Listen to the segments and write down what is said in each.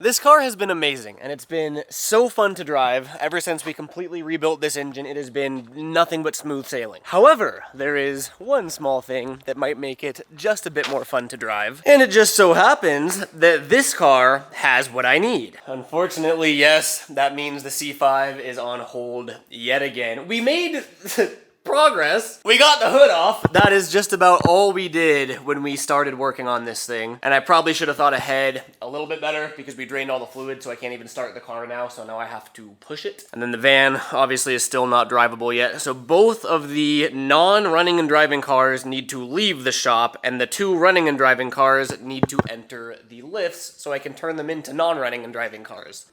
This car has been amazing, and it's been so fun to drive. Ever since we completely rebuilt this engine, it has been nothing but smooth sailing. However, there is one small thing that might make it just a bit more fun to drive, and it just so happens that this car has what I need. Unfortunately, yes, that means the C5 is on hold yet again. We made progress. We got the hood off. That is just about all we did when we started working on this thing. And I probably should have thought ahead a little bit better because we drained all the fluid, so I can't even start the car now. So now I have to push it. And then the van obviously is still not drivable yet. So both of the non-running and driving cars need to leave the shop, and the two running and driving cars need to enter the lifts so I can turn them into non-running and driving cars.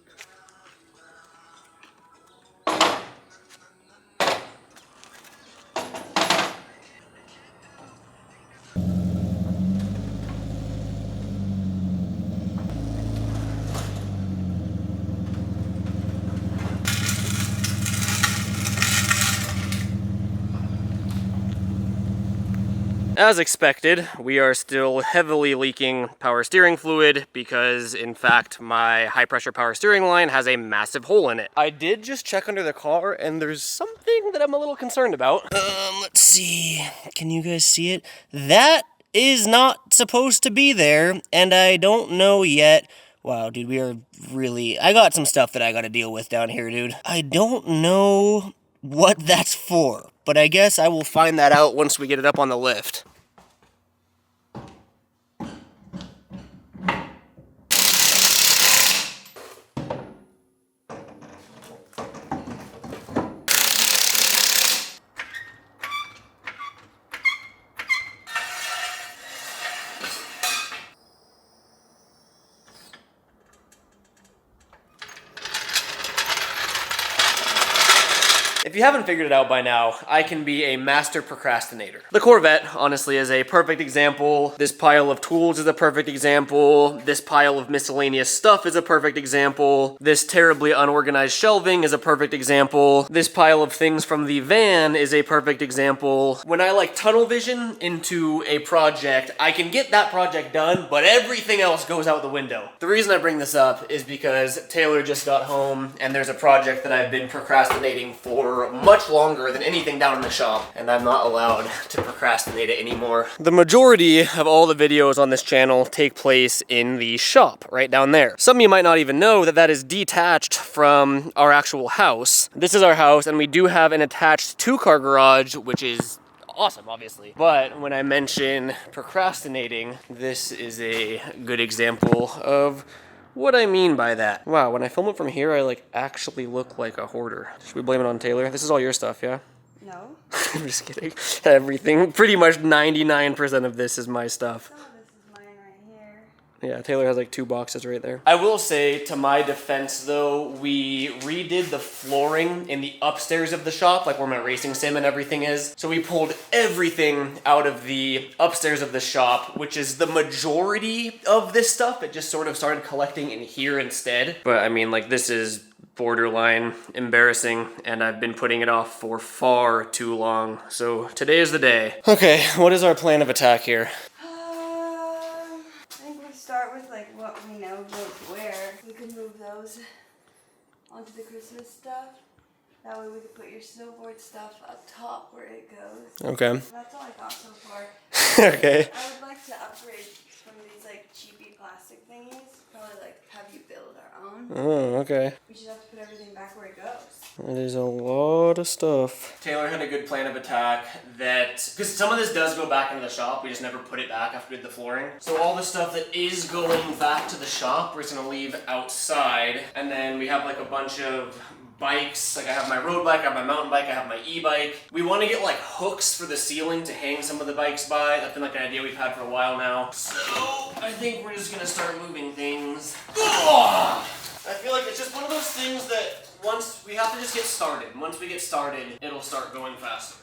As expected, we are still heavily leaking power steering fluid because, in fact, my high-pressure power steering line has a massive hole in it. I did just check under the car, and there's something that I'm a little concerned about. Let's see. Can you guys see it? That is not supposed to be there, and I don't know yet. Wow, dude, we are really... I got some stuff that I gotta deal with down here, dude. I don't know what that's for, but I guess I will find that out once we get it up on the lift. If you haven't figured it out by now, I can be a master procrastinator. The Corvette, honestly, is a perfect example. This pile of tools is a perfect example. This pile of miscellaneous stuff is a perfect example. This terribly unorganized shelving is a perfect example. This pile of things from the van is a perfect example. When I like tunnel vision into a project, I can get that project done, but everything else goes out the window. The reason I bring this up is because Taylor just got home, and there's a project that I've been procrastinating for much longer than anything down in the shop, and I'm not allowed to procrastinate it anymore. The majority of all the videos on this channel take place in the shop, right down there. Some of you might not even know that that is detached from our actual house. This is our house, and we do have an attached two-car garage, which is awesome, obviously. But when I mention procrastinating, this is a good example of what I mean by that. Wow, when I film it from here, I like actually look like a hoarder. Should we blame it on Taylor? This is all your stuff, yeah? No. I'm just kidding. Everything, pretty much 99% of this is my stuff. Some of this is mine right here. Yeah, Taylor has like 2 boxes right there. I will say, to my defense though, we redid the flooring in the upstairs of the shop, like where my racing sim and everything is. So we pulled everything out of the upstairs of the shop, which is the majority of this stuff. It just sort of started collecting in here instead. But I mean, like, this is borderline embarrassing, and I've been putting it off for far too long. So today is the day. Okay, what is our plan of attack here? I think we start with like what we know goes where. We could move those onto the Christmas stuff. That way we could put your snowboard stuff up top where it goes. Okay. That's all I got so far. Okay. I would like to upgrade from these like cheapy plastic thingies. Probably like have you build our own. Oh, okay. We should have to put everything back where it goes. That is a lot of stuff. Taylor had a good plan of attack that, because some of this does go back into the shop, we just never put it back after we did the flooring. So all the stuff that is going back to the shop, we're just gonna leave outside. And then we have like a bunch of bikes. Like I have my road bike, I have my mountain bike, I have my e-bike. We want to get like hooks for the ceiling to hang some of the bikes by. That's been like an idea we've had for a while now. So I think we're just gonna start moving things. Ugh! I feel like it's just one of those things that once we have to just get started. Once we get started, it'll start going faster.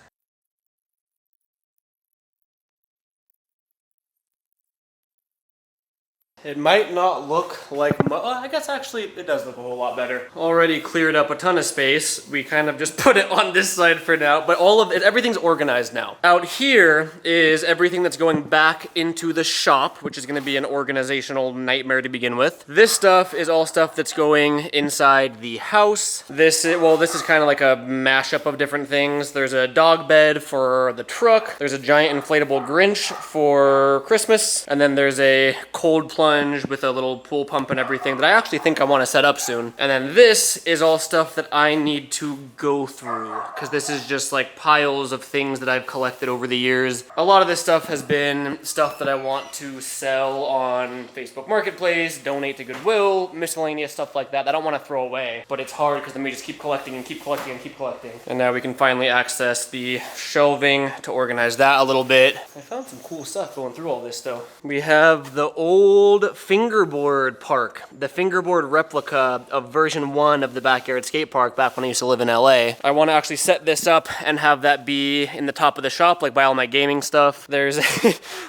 It might not look like I guess actually it does look a whole lot better. Already cleared up a ton of space. We kind of just put it on this side for now, but all of it, everything's organized now. Out here is everything that's going back into the shop, which is gonna be an organizational nightmare to begin with. This stuff is all stuff that's going inside the house. This is kind of like a mashup of different things. There's a dog bed for the truck. There's a giant inflatable Grinch for Christmas. And then there's a cold plunge with a little pool pump and everything that I actually think I want to set up soon. And then this is all stuff that I need to go through because this is just like piles of things that I've collected over the years. A lot of this stuff has been stuff that I want to sell on Facebook Marketplace, donate to Goodwill, miscellaneous stuff like that I don't want to throw away. But it's hard because then we just keep collecting and keep collecting and keep collecting. And now we can finally access the shelving to organize that a little bit. I found some cool stuff going through all this though. We have the old fingerboard park, the fingerboard replica of version 1 of the Backyard Skate Park back when I used to live in LA. I want to actually set this up and have that be in the top of the shop, like by all my gaming stuff. There's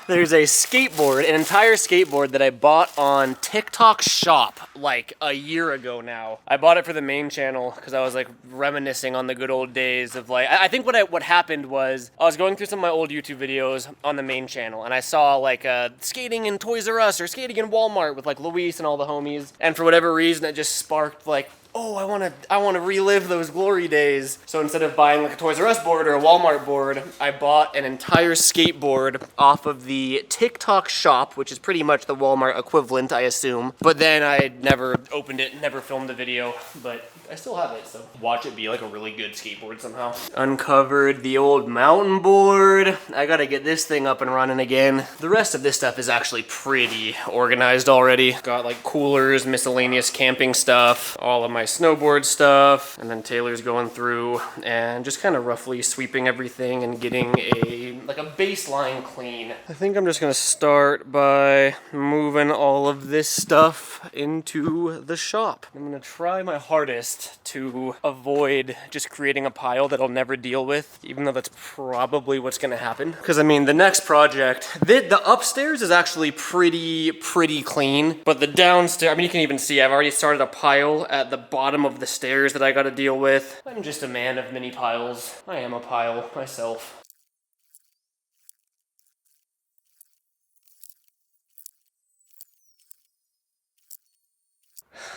there's a skateboard, an entire skateboard that I bought on TikTok Shop like a year ago now. I bought it for the main channel because I was like reminiscing on the good old days of like, I think what happened was I was going through some of my old YouTube videos on the main channel and I saw like skating in Toys R Us or skating in Walmart with like Luis and all the homies, and for whatever reason it just sparked like, oh, I want to relive those glory days. So instead of buying like a Toys R Us board or a Walmart board, I bought an entire skateboard off of the TikTok Shop, which is pretty much the Walmart equivalent, I assume. But then I never opened it, never filmed the video, but I still have it, so watch it be like a really good skateboard somehow. Uncovered the old mountain board. I gotta get this thing up and running again. The rest of this stuff is actually pretty organized already. Got like coolers, miscellaneous camping stuff, all of my snowboard stuff, and then Taylor's going through and just kind of roughly sweeping everything and getting a baseline clean. I think I'm just gonna start by moving all of this stuff into the shop. I'm gonna try my hardest to avoid just creating a pile that I'll never deal with, even though that's probably what's gonna happen. Because I mean, the next project, the upstairs is actually pretty clean, but the downstairs, I mean, you can even see I've already started a pile at the bottom of the stairs that I gotta deal with. I'm just a man of many piles. I am a pile myself.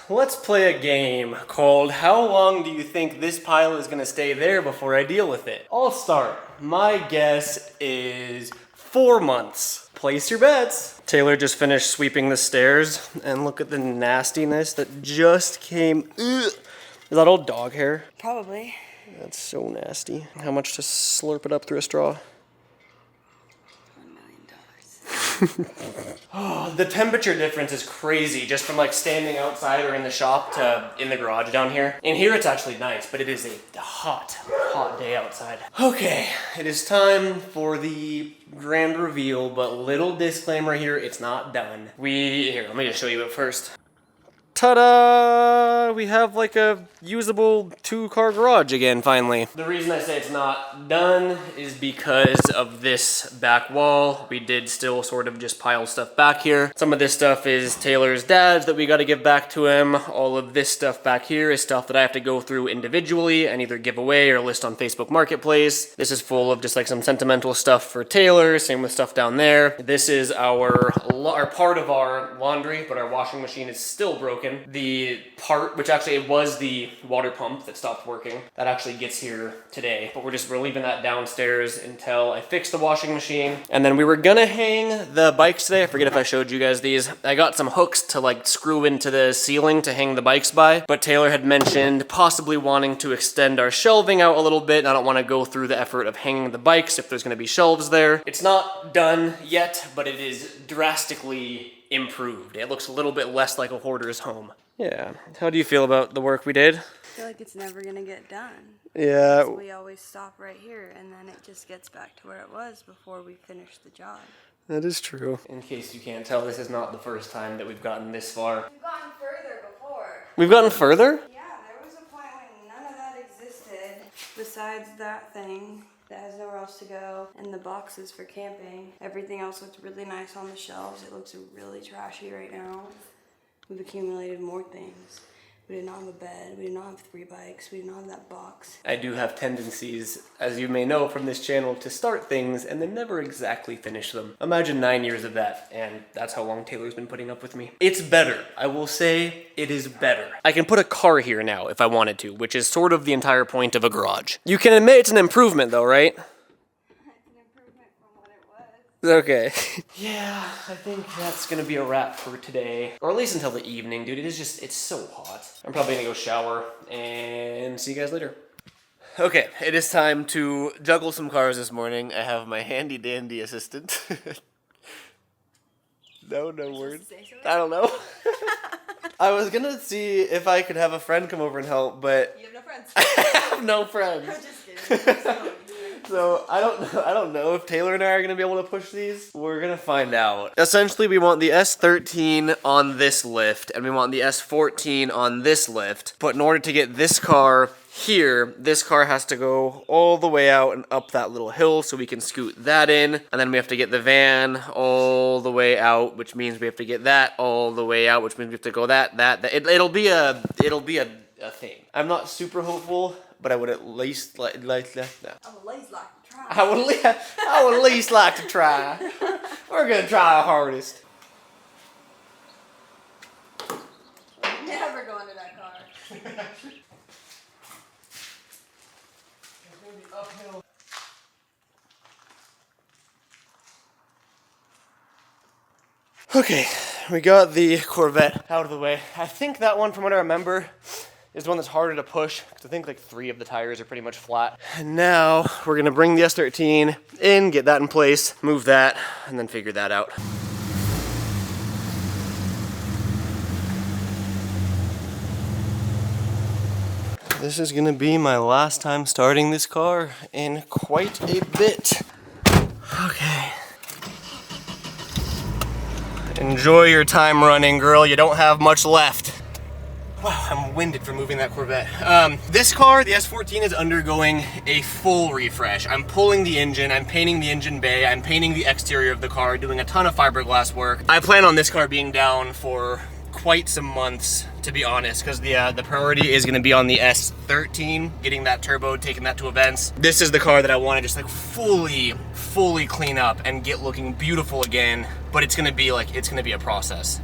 Let's play a game called How Long Do You Think This Pile Is Gonna Stay There Before I Deal With It? I'll start. My guess is 4 months. Place your bets. Taylor just finished sweeping the stairs, and look at the nastiness that just came. Ugh. Is that old dog hair? Probably. That's so nasty. How much to slurp it up through a straw? Oh, the temperature difference is crazy just from like standing outside or in the shop to in the garage down here. In here it's actually nice, but it is a hot day outside. Okay, it is time for the grand reveal, but little disclaimer here, it's not done. Here, let me just show you it first. Ta-da! We have like a usable 2-car garage again, finally. The reason I say it's not done is because of this back wall. We did still sort of just pile stuff back here. Some of this stuff is Taylor's dad's that we gotta give back to him. All of this stuff back here is stuff that I have to go through individually and either give away or list on Facebook Marketplace. This is full of just like some sentimental stuff for Taylor, same with stuff down there. This is our part of our laundry, but our washing machine is still broken. The part, which actually it was the water pump that stopped working, that actually gets here today, but we're leaving that downstairs until I fix the washing machine. And then we were gonna hang the bikes today. I forget if I showed you guys these. I got some hooks to like screw into the ceiling to hang the bikes by, but Taylor had mentioned possibly wanting to extend our shelving out a little bit, and I don't want to go through the effort of hanging the bikes if there's gonna be shelves there. It's not done yet, but it is drastically improved. It looks a little bit less like a hoarder's home. Yeah. How do you feel about the work we did? I feel like it's never gonna get done. Yeah. Because we always stop right here and then it just gets back to where it was before we finish the job. That is true. In case you can't tell, this is not the first time that we've gotten this far. We've gotten further before. We've gotten further? Yeah, there was a point when none of that existed besides that thing. that has nowhere else to go, and the boxes for camping. Everything else looked really nice on the shelves. It looks really trashy right now. We've accumulated more things. We did not have a bed, we did not have 3 bikes, we did not have that box. I do have tendencies, as you may know from this channel, to start things and then never exactly finish them. Imagine 9 years of that, and that's how long Taylor's been putting up with me. It's better. I will say it is better. I can put a car here now if I wanted to, which is sort of the entire point of a garage. You can admit it's an improvement though, right? Okay. Yeah, I think that's gonna be a wrap for today. Or at least until the evening, dude. It's so hot. I'm probably gonna go shower and see you guys later. Okay, it is time to juggle some cars this morning. I have my handy dandy assistant. No words. I don't know. I was gonna see if I could have a friend come over and help, but You have no friends. I have no friends. I'm just kidding. So I don't know if Taylor and I are gonna be able to push these. We're gonna find out. Essentially, we want the S13 on this lift, and we want the S14 on this lift. But in order to get this car here, this car has to go all the way out and up that little hill so we can scoot that in. And then we have to get the van all the way out, which means we have to get that all the way out, which means we have to go that. It'll be a thing. I'm not super hopeful, but I would at least like no. I would at least like to try. I would at least like to try. We're gonna try our hardest. Never go into that car. Okay, we got the Corvette out of the way. I think that one, from what I remember, is the one that's harder to push, because I think like 3 of the tires are pretty much flat. And now we're gonna bring the S13 in, get that in place, move that, and then figure that out. This is gonna be my last time starting this car in quite a bit. Okay. Enjoy your time running, girl. You don't have much left. Wow, I'm winded from moving that Corvette. This car, the S14, is undergoing a full refresh. I'm pulling the engine, I'm painting the engine bay, I'm painting the exterior of the car, doing a ton of fiberglass work. I plan on this car being down for quite some months, to be honest, because the priority is gonna be on the S13, getting that turbo, taking that to events. This is the car that I wanna just like fully clean up and get looking beautiful again, but it's gonna be a process.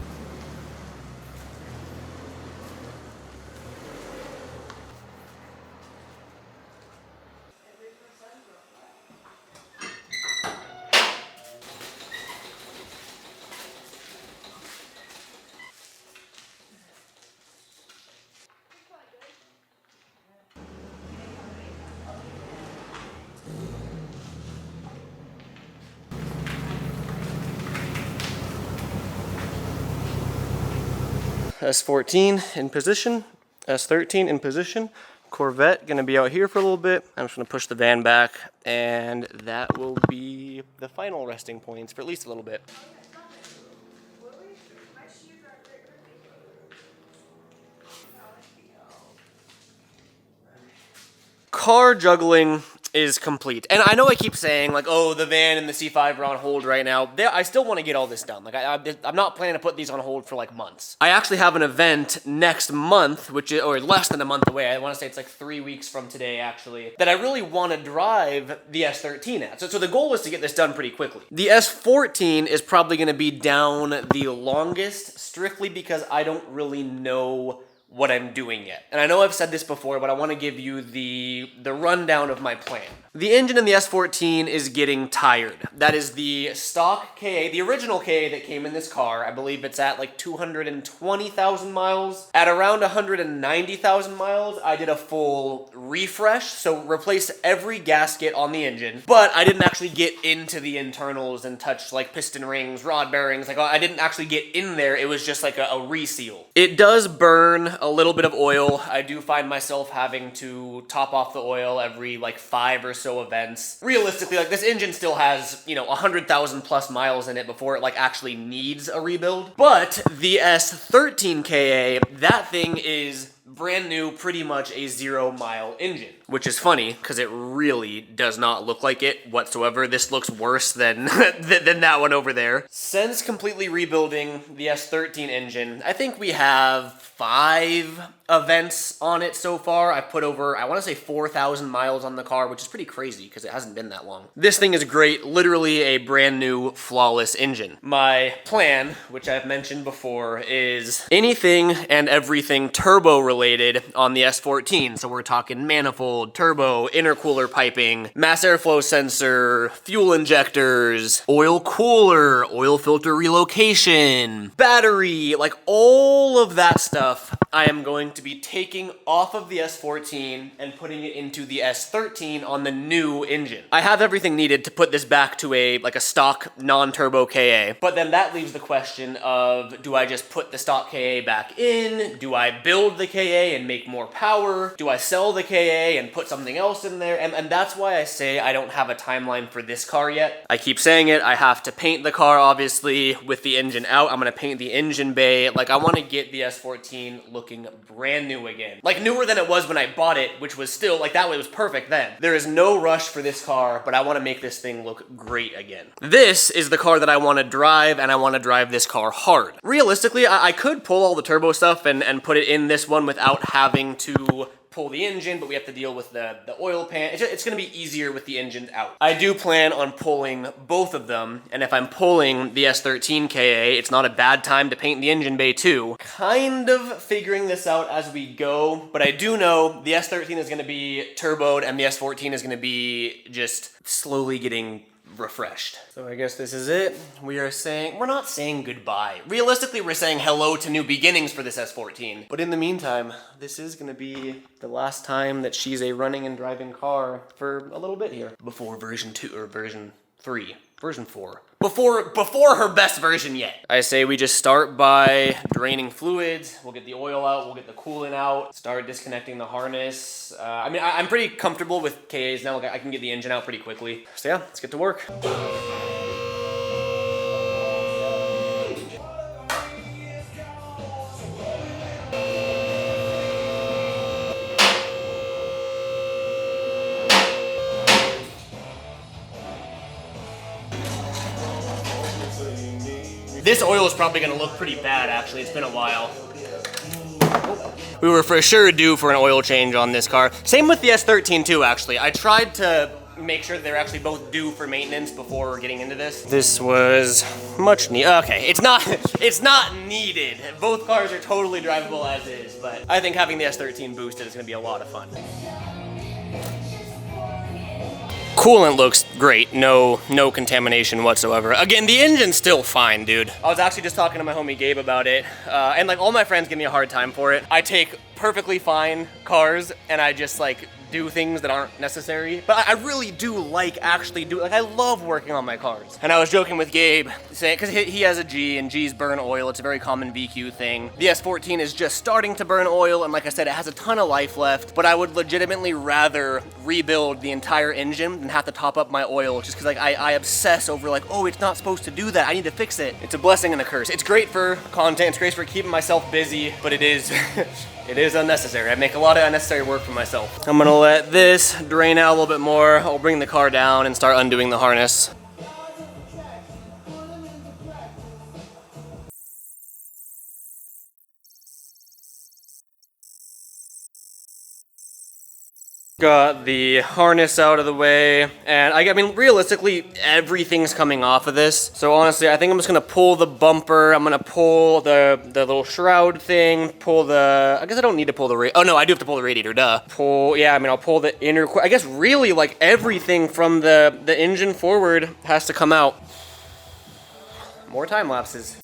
S14 in position, S13 in position. Corvette gonna be out here for a little bit. I'm just gonna push the van back, and that will be the final resting points for at least a little bit. Car juggling is complete. And I know I keep saying like, oh, the van and the C5 are on hold right now. I still want to get all this done. Like I'm not planning to put these on hold for like months. I actually have an event next month, or less than a month away. I want to say it's like 3 weeks from today actually, that I really want to drive the S13 at. So the goal is to get this done pretty quickly. The S14 is probably going to be down the longest, strictly because I don't really know what I'm doing yet. And I know I've said this before, but I want to give you the rundown of my plan. The engine in the S14 is getting tired. That is the stock KA, the original KA that came in this car. I believe it's at like 220,000 miles. At around 190,000 miles, I did a full refresh, so replaced every gasket on the engine, but I didn't actually get into the internals and touch like piston rings, rod bearings, like I didn't actually get in there. It was just like a reseal. It does burn a little bit of oil. I do find myself having to top off the oil every like 5 or so events. Realistically, like this engine still has, 100,000 plus miles in it before it like actually needs a rebuild. But the S13 KA, that thing is brand new, pretty much a 0-mile engine. Which is funny, because it really does not look like it whatsoever. This looks worse than, than that one over there. Since completely rebuilding the S13 engine, I think we have 5 events on it so far. I put over, I want to say 4,000 miles on the car, which is pretty crazy because it hasn't been that long. This thing is great, literally a brand new, flawless engine. My plan, which I've mentioned before, is anything and everything turbo related on the S14. So we're talking manifold, turbo, intercooler piping, mass airflow sensor, fuel injectors, oil cooler, oil filter relocation, battery, like all of that stuff I am going to be taking off of the S14 and putting it into the S13 on the new engine. I have everything needed to put this back to a stock non-turbo KA, but then that leaves the question of, do I just put the stock KA back in? Do I build the KA and make more power? Do I sell the KA and put something else in there? And that's why I say I don't have a timeline for this car yet. I keep saying it, I have to paint the car, obviously, with the engine out. I'm gonna paint the engine bay. Like, I wanna get the S14 looking brand new again. Like, newer than it was when I bought it, which was still, like, that way it was perfect then. There is no rush for this car, but I wanna make this thing look great again. This is the car that I wanna drive, and I wanna drive this car hard. Realistically, I could pull all the turbo stuff and put it in this one without having to pull the engine, but we have to deal with the oil pan. It's gonna be easier with the engine out. I do plan on pulling both of them, and if I'm pulling the S13 KA, it's not a bad time to paint the engine bay too. Kind of figuring this out as we go, but I do know the S13 is gonna be turboed and the S14 is gonna be just slowly getting refreshed. So I guess this is it. We're not saying goodbye. Realistically, we're saying hello to new beginnings for this S14. But in the meantime, this is gonna be the last time that she's a running and driving car for a little bit here. Before version 2 or version 3, version 4. Before her best version yet. I say we just start by draining fluids. We'll get the oil out, we'll get the coolant out, start disconnecting the harness. I mean, I'm pretty comfortable with KAs now. Like, I can get the engine out pretty quickly. So yeah, let's get to work. This oil is probably gonna look pretty bad, actually. It's been a while. We were for sure due for an oil change on this car. Same with the S13 too, actually. I tried to make sure they're actually both due for maintenance before getting into this. This was much needed. Okay, it's not needed. Both cars are totally drivable as is, but I think having the S13 boosted is gonna be a lot of fun. Coolant looks great, no contamination whatsoever. Again, the engine's still fine, dude. I was actually just talking to my homie Gabe about it, and like all my friends give me a hard time for it. I take perfectly fine cars and I just like do things that aren't necessary. But I really do like I love working on my cars. And I was joking with Gabe, saying, because he has a G and G's burn oil. It's a very common VQ thing. The S14 is just starting to burn oil, and like I said, it has a ton of life left, but I would legitimately rather rebuild the entire engine than have to top up my oil, just because like I obsess over like, oh, it's not supposed to do that, I need to fix it. It's a blessing and a curse. It's great for content, it's great for keeping myself busy, but it is it is unnecessary. I make a lot of unnecessary work for myself. I'm gonna let this drain out a little bit more. I'll bring the car down and start undoing the harness. Got the harness out of the way, and I mean, realistically, everything's coming off of this. So honestly, I think I'm just gonna pull the bumper. I'm gonna pull the little shroud thing, I guess I don't need to pull the oh no, I do have to pull the radiator, duh. Yeah, I mean, I'll pull the inner, I guess really like everything from the engine forward has to come out. More time lapses.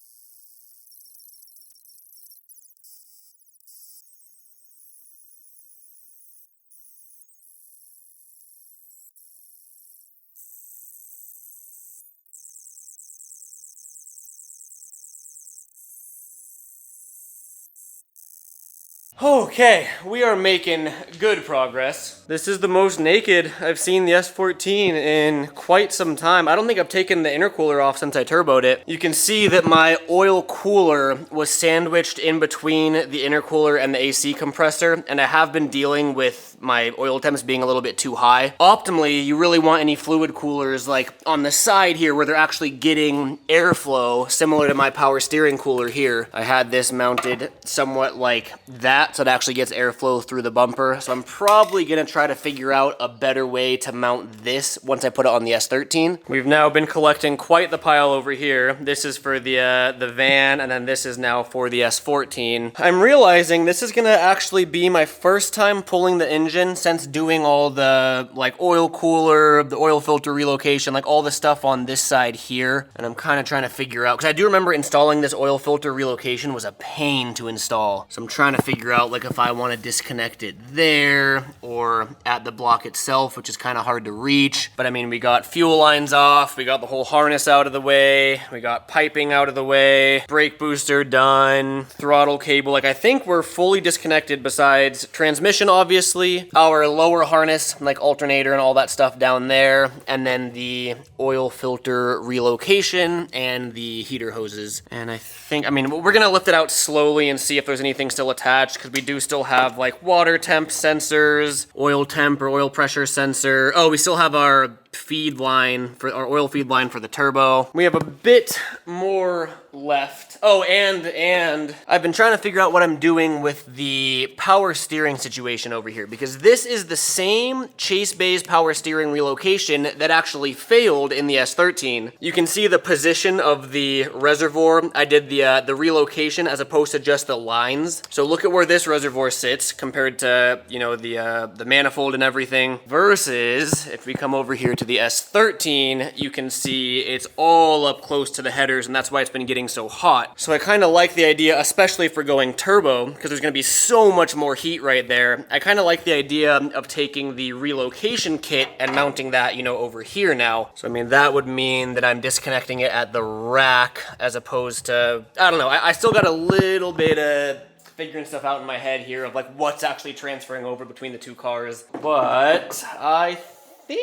Okay, we are making good progress. This is the most naked I've seen the S14 in quite some time. I don't think I've taken the intercooler off since I turboed it. You can see that my oil cooler was sandwiched in between the intercooler and the AC compressor, and I have been dealing with my oil temps being a little bit too high. Optimally, you really want any fluid coolers like on the side here where they're actually getting airflow, similar to my power steering cooler here. I had this mounted somewhat like that, so it actually gets airflow through the bumper. So I'm probably gonna try to figure out a better way to mount this once I put it on the S13. We've now been collecting quite the pile over here. This is for the van, and then this is now for the S14. I'm realizing this is gonna actually be my first time pulling the engine since doing all the like oil cooler, the oil filter relocation, like all the stuff on this side here. And I'm kind of trying to figure out, because I do remember installing this oil filter relocation was a pain to install. So I'm trying to figure out like if I want to disconnect it there or at the block itself, which is kind of hard to reach. But I mean, we got fuel lines off, we got the whole harness out of the way, we got piping out of the way, brake booster done, throttle cable. Like I think we're fully disconnected besides transmission, obviously, our lower harness, like alternator and all that stuff down there, and then the oil filter relocation and the heater hoses. And I mean, we're gonna lift it out slowly and see if there's anything still attached, because we do still have like water temp sensors, oil temp or oil pressure sensor. Oh, we still have our feed line for our oil feed line for the turbo. We have a bit more left. Oh, and I've been trying to figure out what I'm doing with the power steering situation over here, because this is the same Chase Bay's power steering relocation that actually failed in the S13. You can see the position of the reservoir. I did the relocation as opposed to just the lines. So look at where this reservoir sits compared to, you know, the manifold and everything, versus if we come over here to the S13, you can see it's all up close to the headers, and that's why it's been getting so hot. So I kind of like the idea, especially for going turbo, because there's going to be so much more heat right there. I kind of like the idea of taking the relocation kit and mounting that, you know, over here now. So I mean, that would mean that I'm disconnecting it at the rack as opposed to, I don't know, I still got a little bit of figuring stuff out in my head here of like what's actually transferring over between the two cars. But I think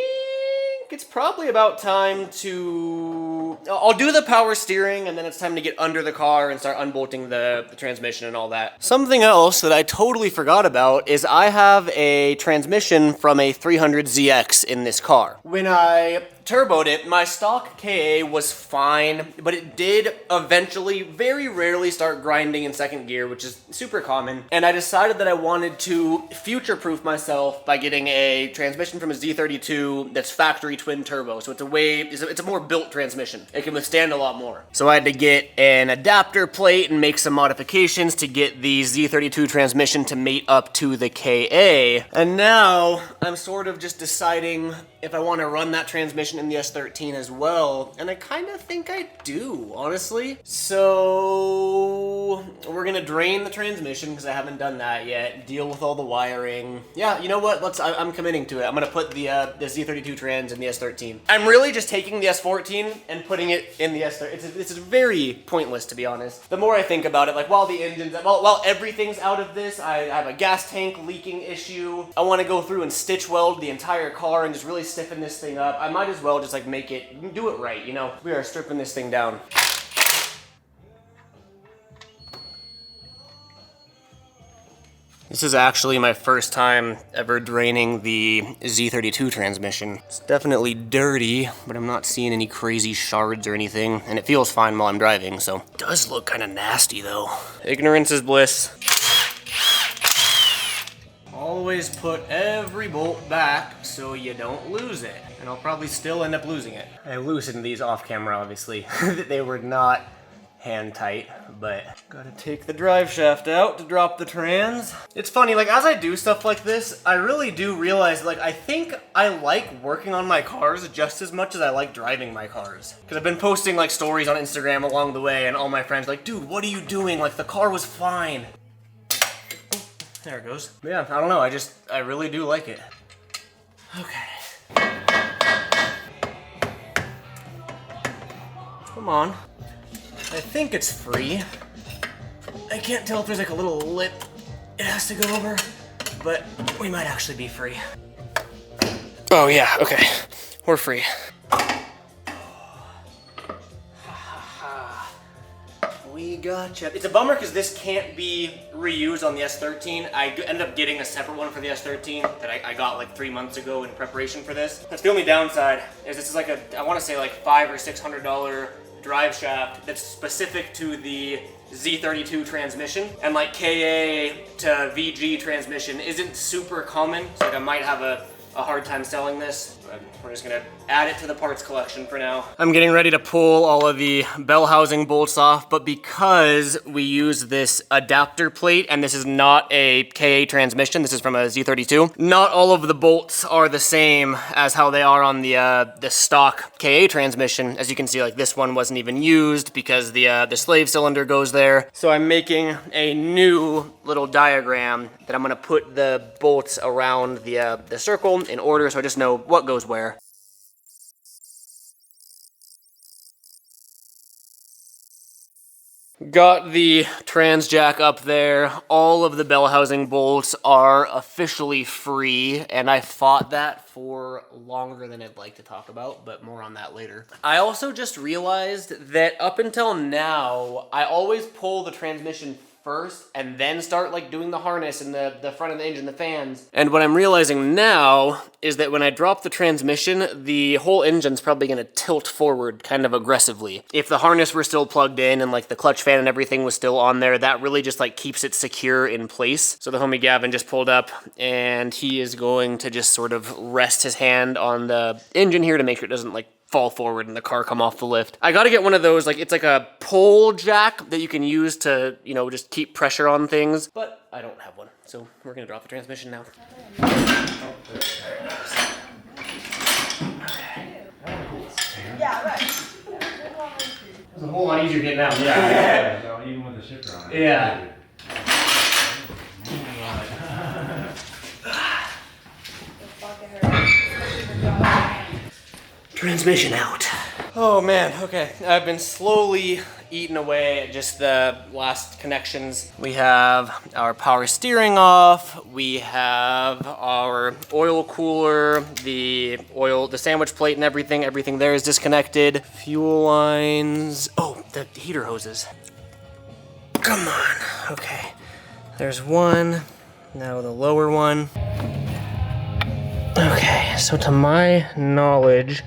it's probably about time to... I'll do the power steering, and then it's time to get under the car and start unbolting the transmission and all that. Something else that I totally forgot about is I have a transmission from a 300ZX in this car. When I turboed it, my stock KA was fine, but it did eventually, very rarely, start grinding in second gear, which is super common. And I decided that I wanted to future-proof myself by getting a transmission from a Z32 that's factory twin turbo. So it's a more built transmission. It can withstand a lot more. So I had to get an adapter plate and make some modifications to get the Z32 transmission to mate up to the KA. And now I'm sort of just deciding if I want to run that transmission in the S13 as well, and I kind of think I do, honestly. So we're gonna drain the transmission because I haven't done that yet, deal with all the wiring. Yeah, you know what, I'm committing to it. I'm gonna put the Z32 trans in the S13. I'm really just taking the S14 and putting it in the S13. It's very pointless, to be honest. The more I think about it, like while everything's out of this, I have a gas tank leaking issue. I want to go through and stitch weld the entire car and just really stiffen this thing up. I might as well just like do it right, you know? We are stripping this thing down. This is actually my first time ever draining the Z32 transmission. It's definitely dirty, but I'm not seeing any crazy shards or anything, and it feels fine while I'm driving, so. It does look kind of nasty though. Ignorance is bliss. Always put every bolt back so you don't lose it. And I'll probably still end up losing it. I loosened these off camera, obviously. They were not hand tight, but gotta take the drive shaft out to drop the trans. It's funny, like as I do stuff like this, I really do realize, like I think I like working on my cars just as much as I like driving my cars. Because I've been posting like stories on Instagram along the way, and all my friends are like, dude, what are you doing? Like the car was fine. There it goes. But yeah, I don't know, I really do like it. Okay. Come on. I think it's free. I can't tell if there's like a little lip it has to go over, but we might actually be free. Oh yeah, okay, we're free. We gotcha. It's a bummer because this can't be reused on the S13. I ended up getting a separate one for the S13 that I got like 3 months ago in preparation for this. That's the only downside, is this is like a, I want to say like $500 or $600 drive shaft that's specific to the Z32 transmission, and like KA to VG transmission isn't super common, so like I might have a hard time selling this, but we're just gonna add it to the parts collection for now. I'm getting ready to pull all of the bell housing bolts off, but because we use this adapter plate, and this is not a KA transmission, this is from a Z32, not all of the bolts are the same as how they are on the stock KA transmission. As you can see, like this one wasn't even used because the slave cylinder goes there. So I'm making a new little diagram that I'm gonna put the bolts around the circle in order, so I just know what goes where. Got the trans jack up there. All of the bell housing bolts are officially free, and I fought that for longer than I'd like to talk about, but more on that later. I also just realized that up until now, I always pull the transmission first and then start like doing the harness and the front of the engine, the fans. And what I'm realizing now is that when I drop the transmission, the whole engine's probably gonna tilt forward kind of aggressively. If the harness were still plugged in and like the clutch fan and everything was still on there, that really just like keeps it secure in place. So the homie Gavin just pulled up and he is going to just sort of rest his hand on the engine here to make sure it doesn't like fall forward and the car come off the lift. I gotta get one of those, like it's like a pole jack that you can use to, you know, just keep pressure on things, but I don't have one. So we're gonna drop the transmission now. Yeah, right. It's a whole lot easier getting out. Yeah, so even with the shipper on it. Yeah. Transmission out. Oh man, okay. I've been slowly eating away at just the last connections. We have our power steering off. We have our oil cooler, the sandwich plate and everything. Everything there is disconnected. Fuel lines. Oh, the heater hoses. Come on. Okay. There's one. Now the lower one. Okay, so to my knowledge,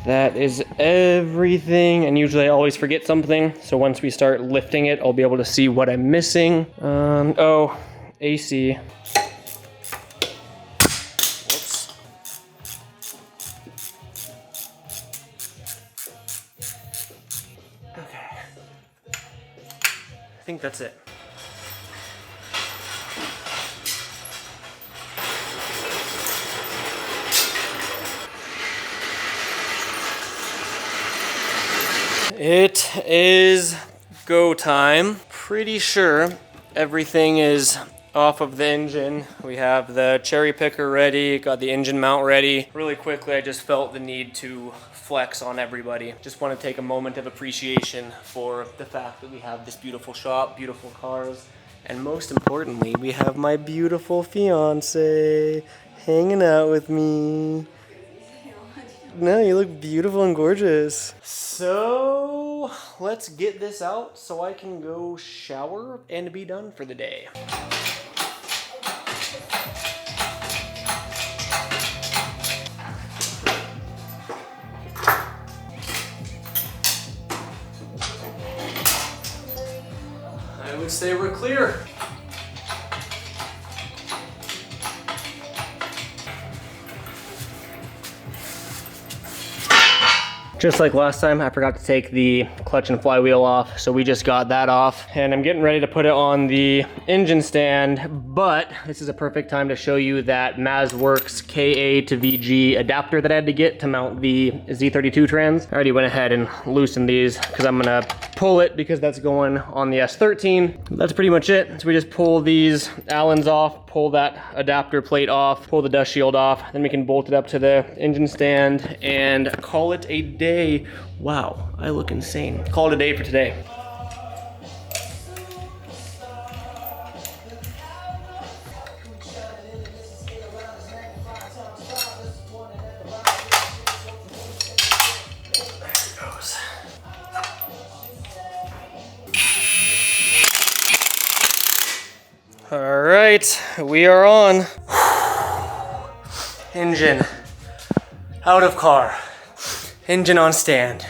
that is everything, and usually I always forget something, so once we start lifting it, I'll be able to see what I'm missing. Oh, AC. Whoops. Okay. I think that's it. It is go time. Pretty sure everything is off of the engine. We have the cherry picker ready, got the engine mount ready. Really quickly, I just felt the need to flex on everybody. Just want to take a moment of appreciation for the fact that we have this beautiful shop, beautiful cars, and most importantly, we have my beautiful fiance hanging out with me. No, you look beautiful and gorgeous. So, let's get this out so I can go shower and be done for the day. I would say we're clear. Just like last time, I forgot to take the clutch and flywheel off, so we just got that off. And I'm getting ready to put it on the engine stand, but this is a perfect time to show you that Metalwork's KA to VG adapter that I had to get to mount the Z32 trans. I already went ahead and loosened these because I'm gonna pull it because that's going on the S13. That's pretty much it. So we just pull these Allens off, pull that adapter plate off, pull the dust shield off, then we can bolt it up to the engine stand and call it a day. Wow, I look insane. Call it a day for today. All right, we are on. Engine out of car. Engine on stand.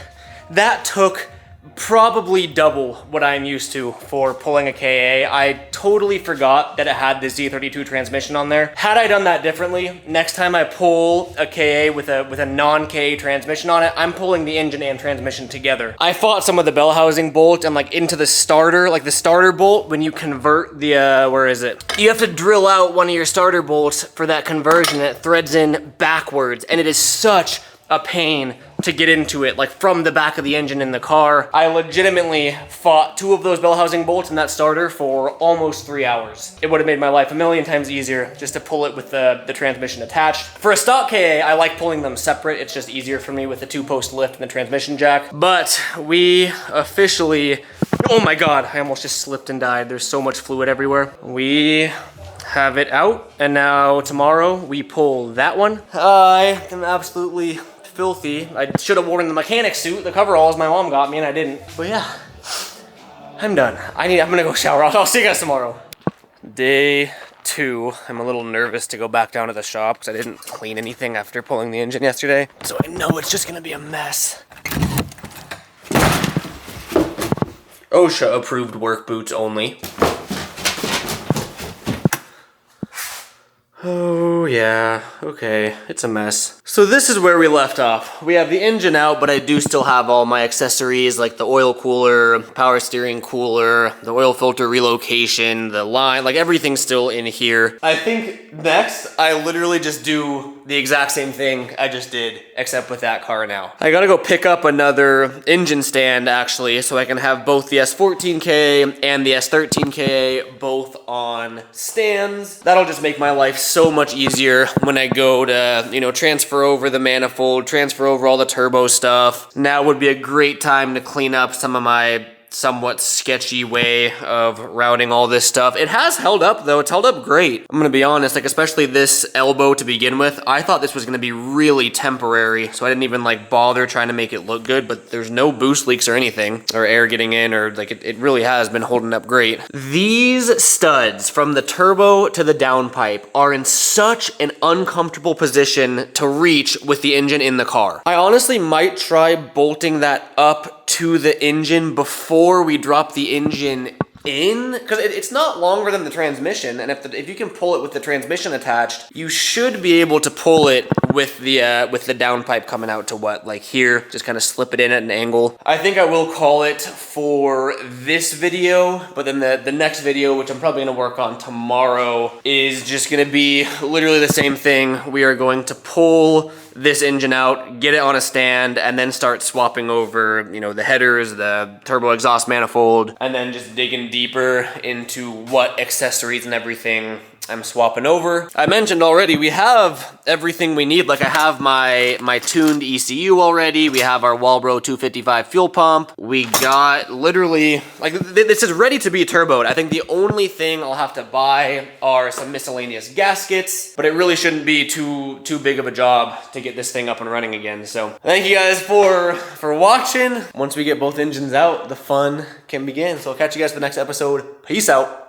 That took probably double what I'm used to for pulling a KA. I totally forgot that it had the Z32 transmission on there. Had I done that differently, next time I pull a KA with a non-KA transmission on it, I'm pulling the engine and transmission together. I fought some of the bell housing bolt and like into the starter, like the starter bolt, when you convert the, where is it? You have to drill out one of your starter bolts for that conversion. It threads in backwards, and it is such a pain to get into it, like from the back of the engine in the car. I legitimately fought 2 of those bell housing bolts in that starter for almost 3 hours. It would have made my life a million times easier just to pull it with the transmission attached. For a stock KA, I like pulling them separate. It's just easier for me with the 2-post lift and the transmission jack. But we officially, oh my God, I almost just slipped and died. There's so much fluid everywhere. We have it out, and now tomorrow we pull that one. I am absolutely filthy. I should have worn the mechanic suit, the coveralls my mom got me, and I didn't. But yeah, I'm done. I'm gonna go shower. I'll see you guys tomorrow. Day 2. I'm a little nervous to go back down to the shop because I didn't clean anything after pulling the engine yesterday. So I know it's just gonna be a mess. OSHA approved work boots only. Oh yeah, okay, it's a mess. So this is where we left off. We have the engine out, but I do still have all my accessories like the oil cooler, power steering cooler, the oil filter relocation, the line, like everything's still in here. I think next, I literally just do the exact same thing I just did, except with that car now. I gotta go pick up another engine stand actually, so I can have both the S14K and the S13K both on stands. That'll just make my life so much easier when I go to, you know, transfer over the manifold, transfer over all the turbo stuff. Now would be a great time to clean up some of my somewhat sketchy way of routing all this stuff. It has held up though, it's held up great. I'm gonna be honest, like especially this elbow to begin with, I thought this was gonna be really temporary, so I didn't even like bother trying to make it look good, but there's no boost leaks or anything, or air getting in, or like it really has been holding up great. These studs from the turbo to the downpipe are in such an uncomfortable position to reach with the engine in the car. I honestly might try bolting that up to the engine before we drop the engine in, because it's not longer than the transmission, and if you can pull it with the transmission attached, you should be able to pull it with the downpipe coming out to what, like here, just kind of slip it in at an angle. I think I will call it for this video, but then the next video, which I'm probably gonna work on tomorrow, is just gonna be literally the same thing. We are going to pull this engine out, get it on a stand, and then start swapping over, you know, the headers, the turbo exhaust manifold, and then just digging deeper into what accessories and everything I'm swapping over. I mentioned already, we have everything we need. Like I have my tuned ECU already. We have our Walbro 255 fuel pump. We got literally, like this is ready to be turboed. I think the only thing I'll have to buy are some miscellaneous gaskets, but it really shouldn't be too big of a job to get this thing up and running again. So thank you guys for watching. Once we get both engines out, the fun can begin. So I'll catch you guys for the next episode. Peace out.